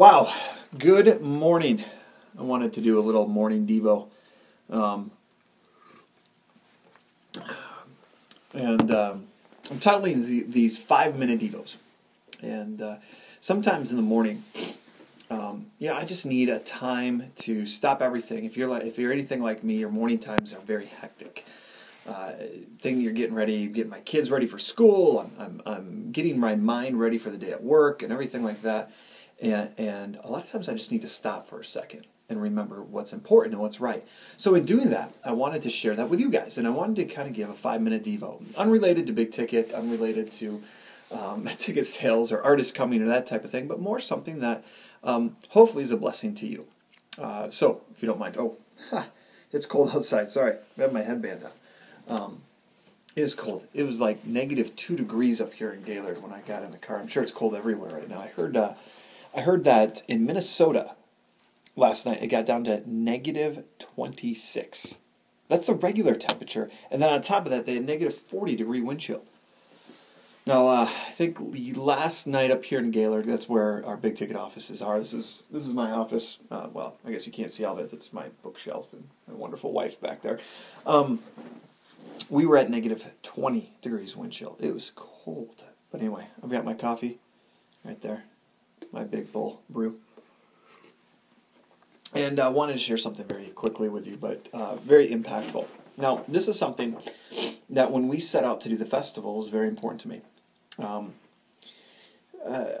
Wow, good morning. I wanted to do a little morning devo. Um, I'm titling these 5-minute devos. And sometimes in the morning, I just need a time to stop everything. If you're anything like me, your morning times are very hectic. You're getting ready, getting my kids ready for school. I'm getting my mind ready for the day at work and everything like that. And a lot of times I just need to stop for a second and remember what's important and what's right. So in doing that, I wanted to share that with you guys, and I wanted to kind of give a 5-minute devo, unrelated to big ticket, unrelated to ticket sales or artists coming or that type of thing, but more something that hopefully is a blessing to you. So if you don't mind, it's cold outside. Sorry, I have my headband on. It is cold. It was like -2 degrees up here in Gaylord when I got in the car. I'm sure it's cold everywhere right now. I heard that in Minnesota last night it got down to -26. That's the regular temperature, and then on top of that they had -40-degree wind chill. Now I think last night up here in Gaylord, that's where our big ticket offices are. This is my office. Well, I guess you can't see all of it. That's my bookshelf and my wonderful wife back there. We were at -20 degrees wind chill. It was cold. But anyway, I've got my coffee right there, my big bowl brew. And I wanted to share something very quickly with you, but very impactful. Now, this is something that when we set out to do the festival is very important to me.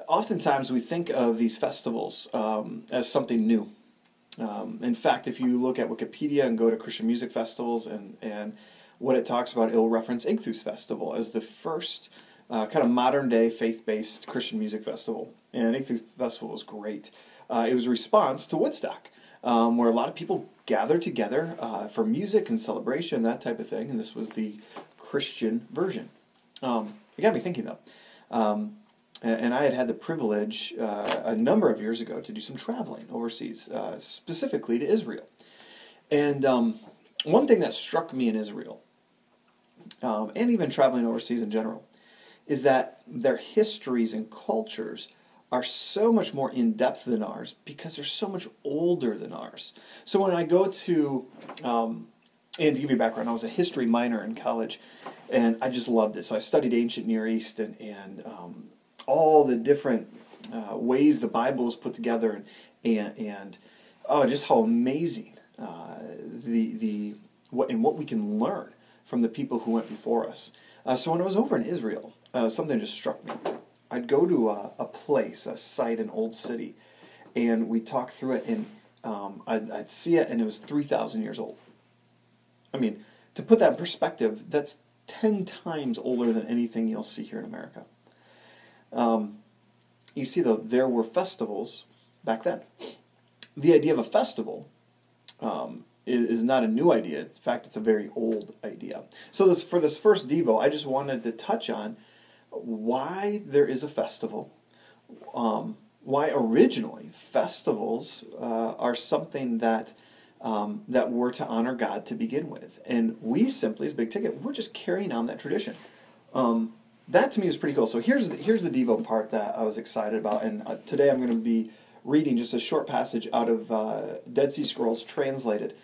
Oftentimes we think of these festivals as something new. In fact, if you look at Wikipedia and go to Christian music festivals and what it talks about, it will reference Ichthus Festival as the first kind of modern-day faith-based Christian music festival. And Ichthus Festival was great. It was a response to Woodstock, where a lot of people gathered together for music and celebration, that type of thing, and this was the Christian version. It got me thinking, though. And I had the privilege a number of years ago to do some traveling overseas, specifically to Israel. And one thing that struck me in Israel, and even traveling overseas in general, is that their histories and cultures are so much more in-depth than ours because they're so much older than ours. So when I go to, and to give you background, I was a history minor in college, and I just loved it. So I studied ancient Near East and all the different ways the Bible was put together, and just how amazing what we can learn from the people who went before us. So when I was over in Israel, something just struck me. I'd go to a place, a site, an old city, and we'd talk through it, and I'd see it, and it was 3,000 years old. I mean, to put that in perspective, that's 10 times older than anything you'll see here in America. You see, though, there were festivals back then. The idea of a festival is not a new idea. In fact, it's a very old idea. So for this first Devo, I just wanted to touch on why there is a festival, why originally festivals are something that were to honor God to begin with. And we simply, as Big Ticket, we're just carrying on that tradition. That to me was pretty cool. So here's the Devo part that I was excited about. And today I'm going to be reading just a short passage out of Dead Sea Scrolls translated.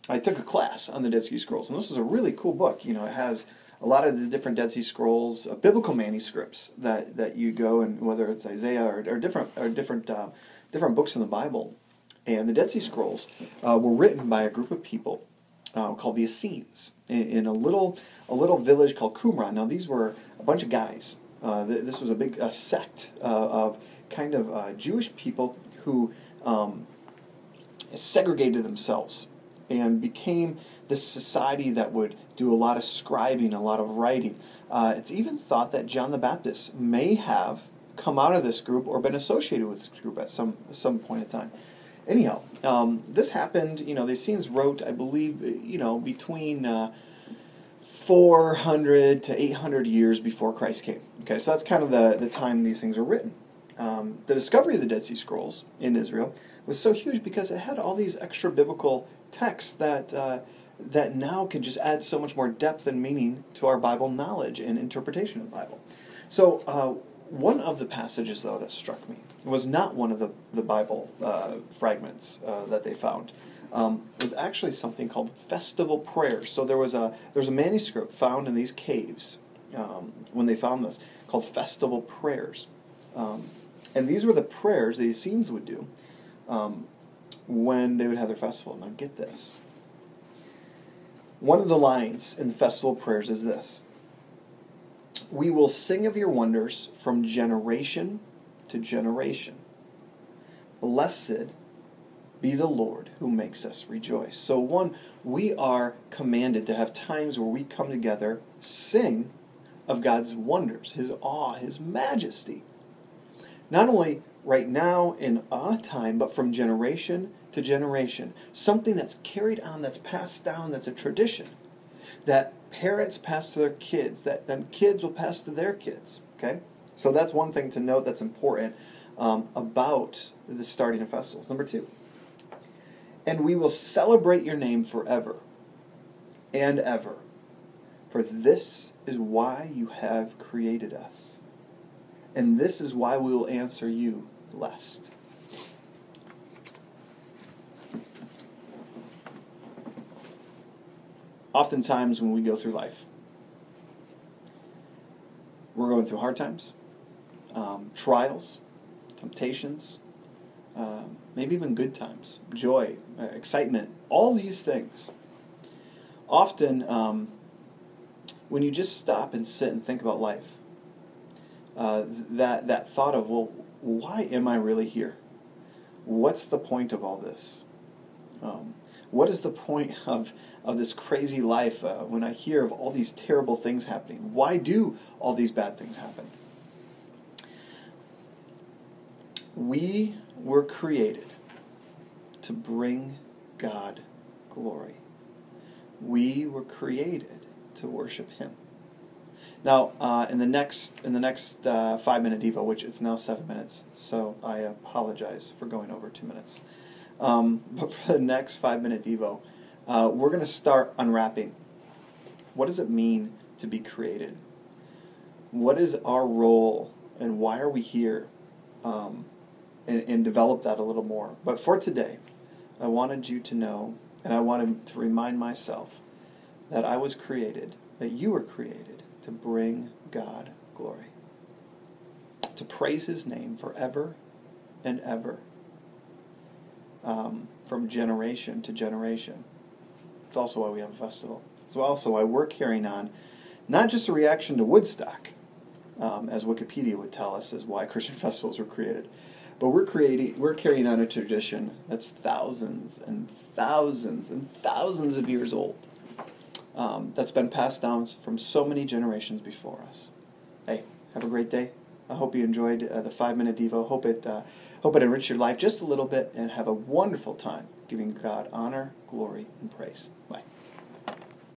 I took a class on the Dead Sea Scrolls, and this is a really cool book. You know, it has a lot of the different Dead Sea Scrolls, biblical manuscripts that you go, and whether it's Isaiah or different books in the Bible. And the Dead Sea Scrolls were written by a group of people called the Essenes in a little village called Qumran. Now these were a bunch of guys. This was a sect of kind of Jewish people who segregated themselves and became this society that would do a lot of scribing, a lot of writing. It's even thought that John the Baptist may have come out of this group or been associated with this group at some point in time. Anyhow, this happened, the Essenes wrote, I believe, between 400 to 800 years before Christ came. Okay, so that's kind of the time these things were written. The discovery of the Dead Sea Scrolls in Israel was so huge because it had all these extra biblical texts that now can just add so much more depth and meaning to our Bible knowledge and interpretation of the Bible. So one of the passages, though, that struck me was not one of the Bible fragments that they found. It was actually something called festival prayers. So there was a manuscript found in these caves when they found this called festival prayers. And these were the prayers the Essenes would do when they would have their festival. Now get this. One of the lines in the festival prayers is this: "We will sing of your wonders from generation to generation. Blessed be the Lord who makes us rejoice." So we are commanded to have times where we come together, sing of God's wonders, His awe, His majesty. Not only right now in our time, but from generation to generation. Something that's carried on, that's passed down, that's a tradition. That parents pass to their kids, that then kids will pass to their kids. Okay? So that's one thing to note that's important about the starting of festivals. Number 2. "And we will celebrate your name forever and ever. For this is why you have created us. And this is why we will answer you blessed." Oftentimes when we go through life, we're going through hard times, trials, temptations, maybe even good times, joy, excitement, all these things. Often, when you just stop and sit and think about life, that thought of, well, why am I really here? What's the point of all this? What is the point of this crazy life when I hear of all these terrible things happening? Why do all these bad things happen? We were created to bring God glory. We were created to worship Him. Now, in the next 5-minute Devo, which it's now 7 minutes, so I apologize for going over 2 minutes. But for the next 5-minute Devo, we're going to start unwrapping. What does it mean to be created? What is our role, and why are we here? And develop that a little more. But for today, I wanted you to know, and I wanted to remind myself, that I was created, that you were created, to bring God glory. To praise His name forever and ever. From generation to generation. It's also why we have a festival. It's also why we're carrying on, not just a reaction to Woodstock, as Wikipedia would tell us, is why Christian festivals were created, but we're carrying on a tradition that's thousands and thousands and thousands of years old. That's been passed down from so many generations before us. Hey, have a great day. I hope you enjoyed the 5-minute Devo. Hope it enriched your life just a little bit, and have a wonderful time giving God honor, glory, and praise. Bye.